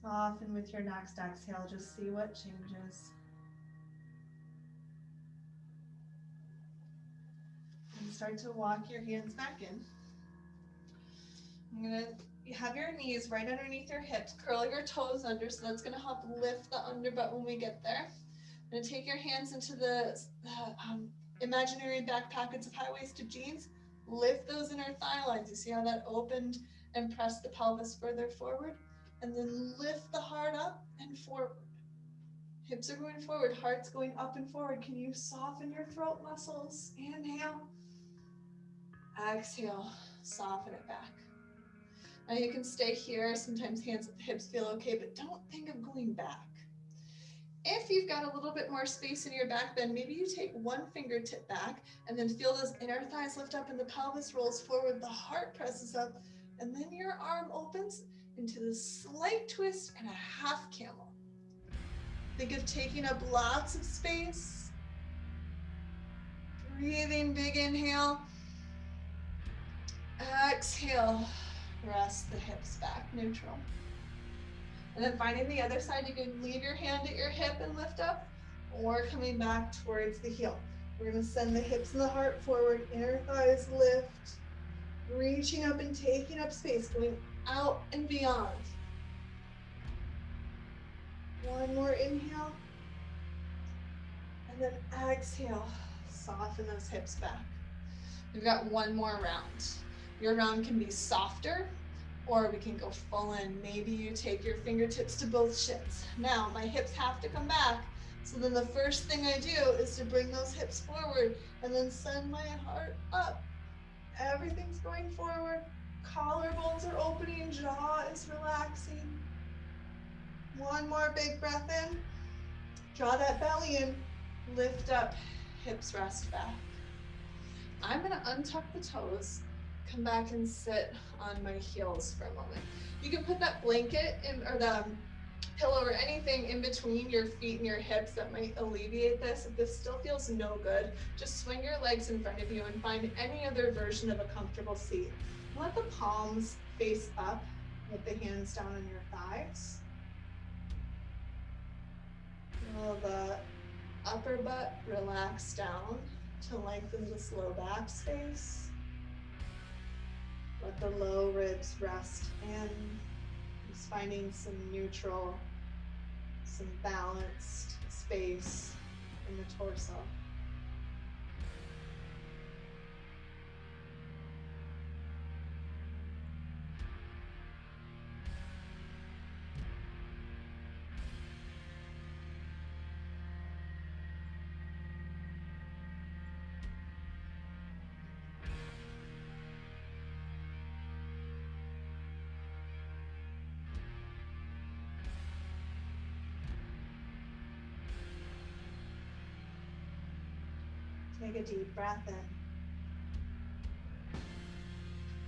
Soften with your next exhale, just see what changes. And start to walk your hands back in. I'm gonna have your knees right underneath your hips, curl your toes under, so that's gonna help lift the underbutt when we get there. I'm gonna take your hands into the imaginary back pockets of high-waisted jeans, lift those inner thigh lines. You see how that opened and pressed the pelvis further forward? And then lift the heart up and forward. Hips are going forward, heart's going up and forward. Can you soften your throat muscles? Inhale. Exhale. soften it back. Now you can stay here. Sometimes hands at the hips feel okay, but don't think of going back. If you've got a little bit more space in your back bend, maybe you take one fingertip back and then feel those inner thighs lift up and the pelvis rolls forward, the heart presses up, and then your arm opens into this slight twist and a half camel. Think of taking up lots of space. Breathing, big inhale. Exhale, rest the hips back, neutral. And then finding the other side, you can leave your hand at your hip and lift up, or coming back towards the heel. We're gonna send the hips and the heart forward, inner thighs lift, reaching up and taking up space, going out and beyond. One more inhale, and then exhale, soften those hips back. We've got one more round. Your round can be softer, or we can go full in. Maybe you take your fingertips to both shins. Now, my hips have to come back, so then the first thing I do is to bring those hips forward and then send my heart up. Everything's going forward. Collarbones are opening, jaw is relaxing. One more big breath in. Draw that belly in, lift up, hips rest back. I'm gonna untuck the toes, come back and sit on my heels for a moment. You can put that blanket in, or the pillow or anything in between your feet and your hips that might alleviate this. If this still feels no good, just swing your legs in front of you and find any other version of a comfortable seat. Let the palms face up with the hands down on your thighs. Feel the upper butt relax down to lengthen this low back space. Let the low ribs rest in. Just finding some neutral, some balanced space in the torso. Take a deep breath in.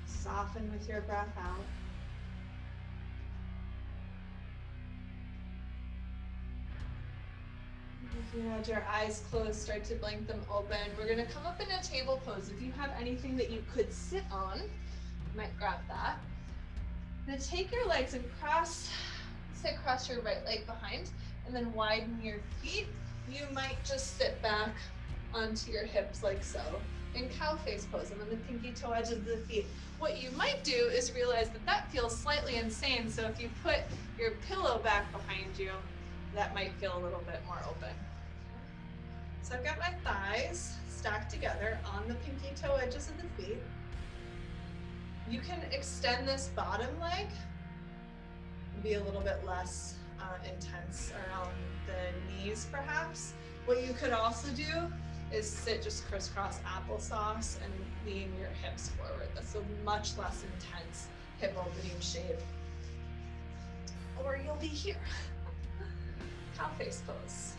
Soften with your breath out. If you had your eyes closed, start to blink them open. We're gonna come up in a table pose. If you have anything that you could sit on, you might grab that. Now take your legs and cross your right leg behind, and then widen your feet. You might just sit back onto your hips like so. In cow face pose, and then the pinky toe edges of the feet. What you might do is realize that that feels slightly insane, so if you put your pillow back behind you, that might feel a little bit more open. So I've got my thighs stacked together on the pinky toe edges of the feet. You can extend this bottom leg and be a little bit less intense around the knees perhaps. What you could also do is sit just crisscross applesauce and lean your hips forward. That's a much less intense hip opening shape. Or you'll be here. Cow face pose.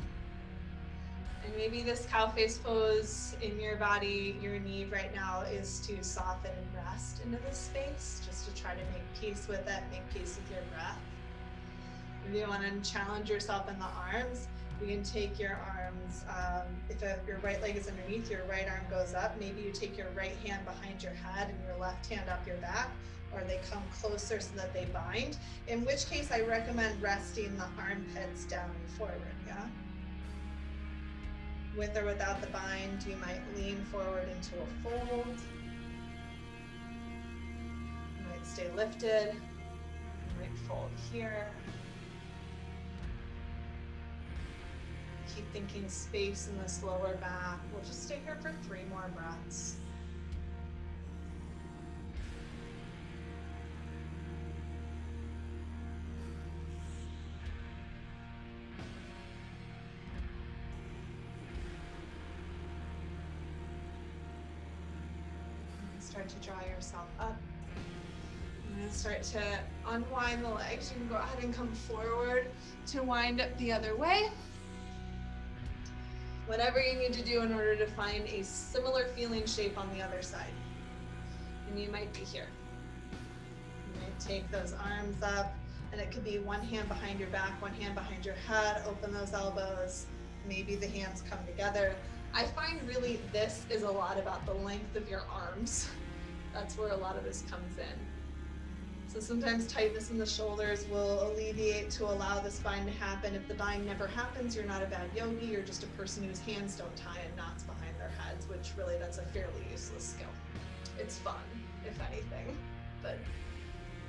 And maybe this cow face pose in your body, your need right now is to soften and rest into this space, just to try to make peace with it, make peace with your breath. If you want to challenge yourself in the arms, you can take your arms, if your right leg is underneath, your right arm goes up. Maybe you take your right hand behind your head and your left hand up your back, or they come closer so that they bind. In which case, I recommend resting the armpits down and forward, yeah? With or without the bind, you might lean forward into a fold. You might stay lifted. You might fold here. Keep thinking space in this lower back. We'll just stay here for 3 more breaths. Start to draw yourself up. And then start to unwind the legs. You can go ahead and come forward to wind up the other way. Whatever you need to do in order to find a similar feeling shape on the other side. And you might be here. You might take those arms up, and it could be one hand behind your back, one hand behind your head, open those elbows. Maybe the hands come together. I find really this is a lot about the length of your arms. That's where a lot of this comes in. So sometimes tightness in the shoulders will alleviate to allow the spine to happen. If the bind never happens, you're not a bad yogi, you're just a person whose hands don't tie in knots behind their heads, which really that's a fairly useless skill. It's fun, if anything, but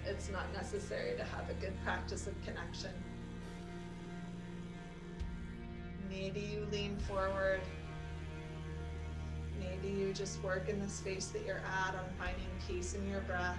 it's not necessary to have a good practice of connection. Maybe you lean forward. Maybe you just work in the space that you're at on finding peace in your breath.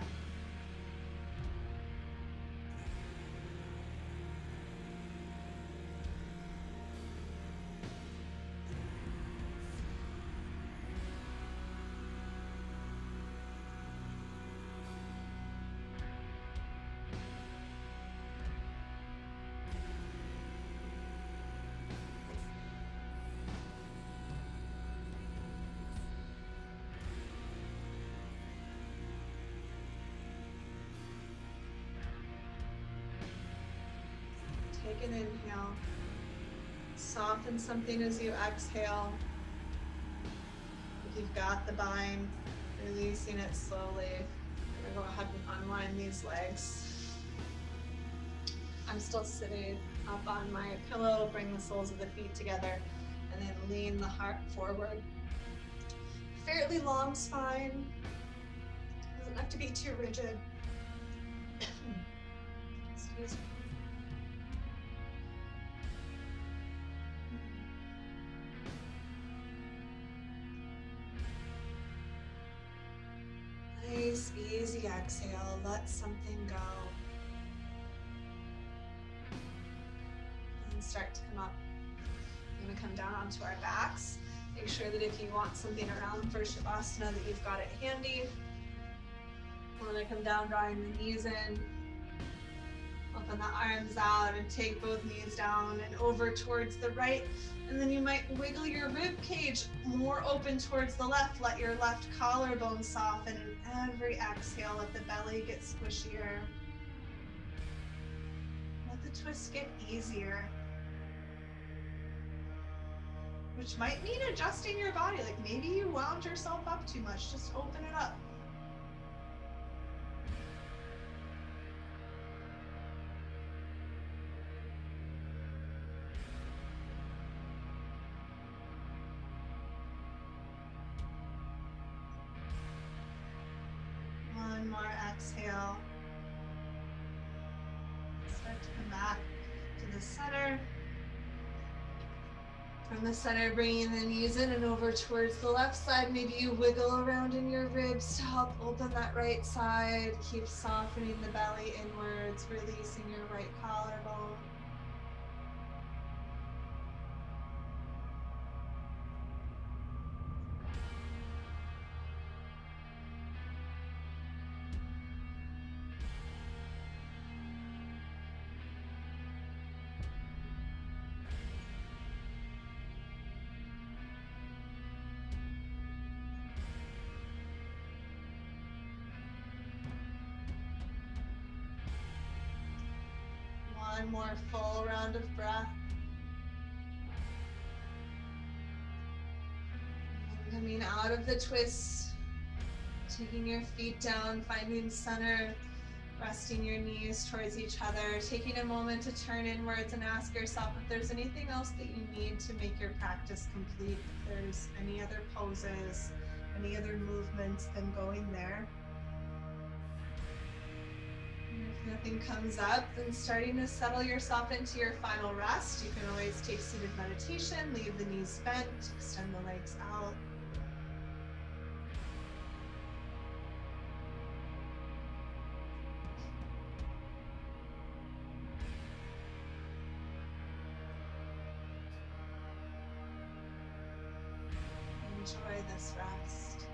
Take an inhale. Soften something as you exhale. If you've got the bind, releasing it slowly. I'm gonna go ahead and unwind these legs. I'm still sitting up on my pillow. Bring the soles of the feet together and then lean the heart forward. Fairly long spine. Doesn't have to be too rigid. Excuse me. Nice, easy exhale. Let something go. And start to come up. We're going to come down onto our backs. Make sure that if you want something around for Shavasana that you've got it handy. We're going to come down, drawing the knees in. Open the arms out and take both knees down and over towards the right. And then you might wiggle your rib cage more open towards the left. Let your left collarbone soften, and every exhale, let the belly get squishier. Let the twist get easier. Which might mean adjusting your body. Like maybe you wound yourself up too much. Just open it up. One more exhale. Start to come back to the center. From the center, bringing the knees in and over towards the left side. Maybe you wiggle around in your ribs to help open that right side. Keep softening the belly inwards, releasing your right collarbone. One more full round of breath. And coming out of the twist, taking your feet down, finding center, resting your knees towards each other, taking a moment to turn inwards and ask yourself if there's anything else that you need to make your practice complete. If there's any other poses, any other movements, then going there. If nothing comes up, then starting to settle yourself into your final rest. You can always take seated meditation, leave the knees bent, extend the legs out. Enjoy this rest.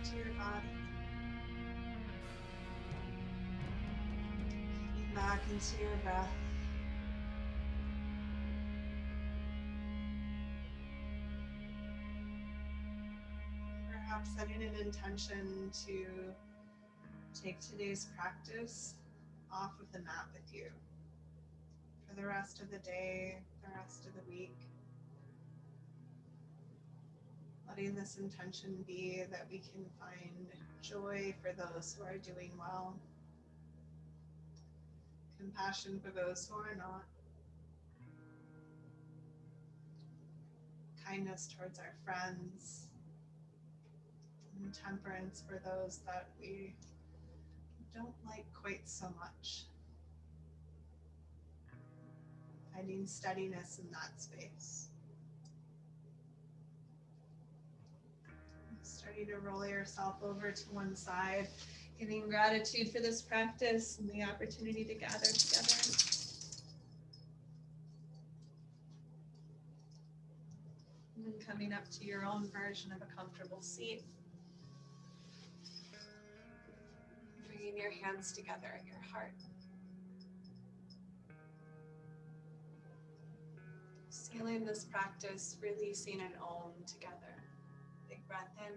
to your body. Coming back into your breath. Perhaps setting an intention to take today's practice off of the mat with you for the rest of the day, the rest of the week. Letting this intention be that we can find joy for those who are doing well, compassion for those who are not, kindness towards our friends, and temperance for those that we don't like quite so much. Finding steadiness in that space. Starting to roll yourself over to one side, giving gratitude for this practice and the opportunity to gather together. And then coming up to your own version of a comfortable seat. Bringing your hands together at your heart. Sealing this practice, releasing an om together. Big breath in.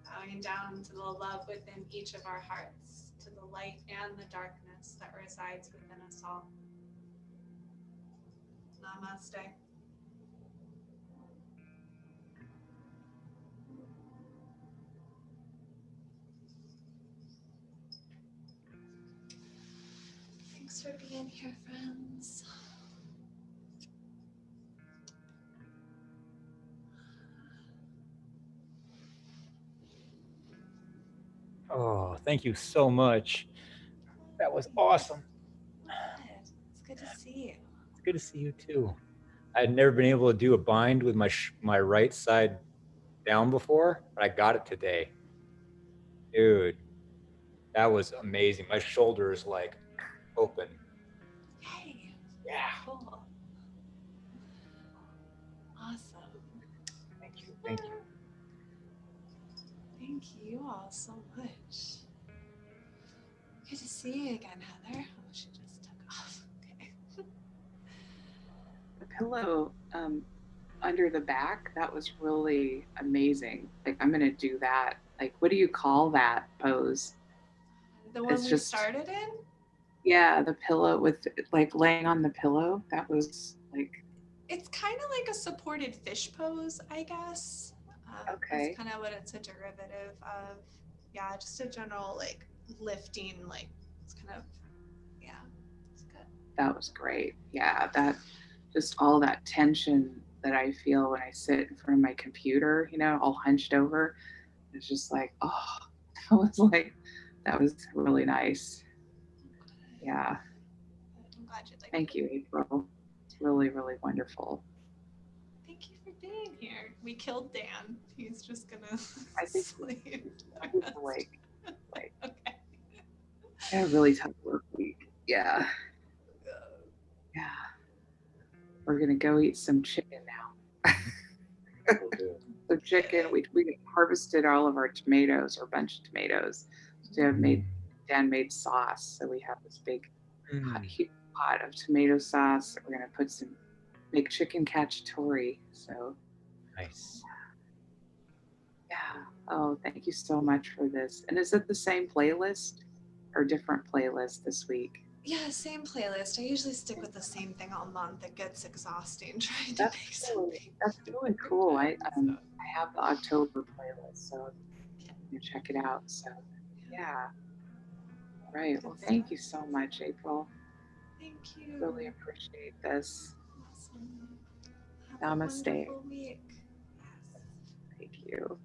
Bowing down to the love within each of our hearts, to the light and the darkness that resides within us all. Namaste. Thanks for being here, friends. Oh, thank you so much. That was awesome. Good. It's good to see you. It's good to see you too. I had never been able to do a bind with my right side down before, but I got it today. Dude, that was amazing. My shoulder is like open. Yay. Yeah. Cool. Awesome. Thank you. Thank you. Thank you all so much. Good to see you again, Heather. Oh, she just took off. Okay. The pillow under the back, that was really amazing. Like, I'm gonna do that. Like, what do you call that pose? The one It's we just- started in? Yeah, the pillow with like laying on the pillow. That was like, It's kind of like a supported fish pose, I guess. Okay. That's kind of what it's a derivative of. Yeah, just a general like lifting, like it's kind of, yeah, it's good. that was great. Yeah, that just all that tension that I feel when I sit in front of my computer, you know, all hunched over. It's just like, oh, that was really nice. Yeah. I'm glad you liked Thank it. you, April. Really, really wonderful. Thank you for being here. We killed Dan. He's just gonna I think sleep. he's awake. Okay. I had a really tough work week. Yeah. Yeah. We're gonna go eat some chicken now. So chicken, we harvested all of our tomatoes, or a bunch of tomatoes. So Dan made sauce. So we have this big huge pot of tomato sauce. We're gonna make chicken cacciatore. So Nice. yeah. Oh, thank you so much for this. And is it the same playlist or different playlist this week? Yeah, same playlist. I usually stick with the same thing all month. It gets exhausting trying to That's make something. That's really cool. I So, have the October playlist, so you check it out. So yeah. Right. Well, thank you so much, April. Thank you. Really appreciate this. Awesome. Have Namaste. a wonderful week. Yes. Thank you.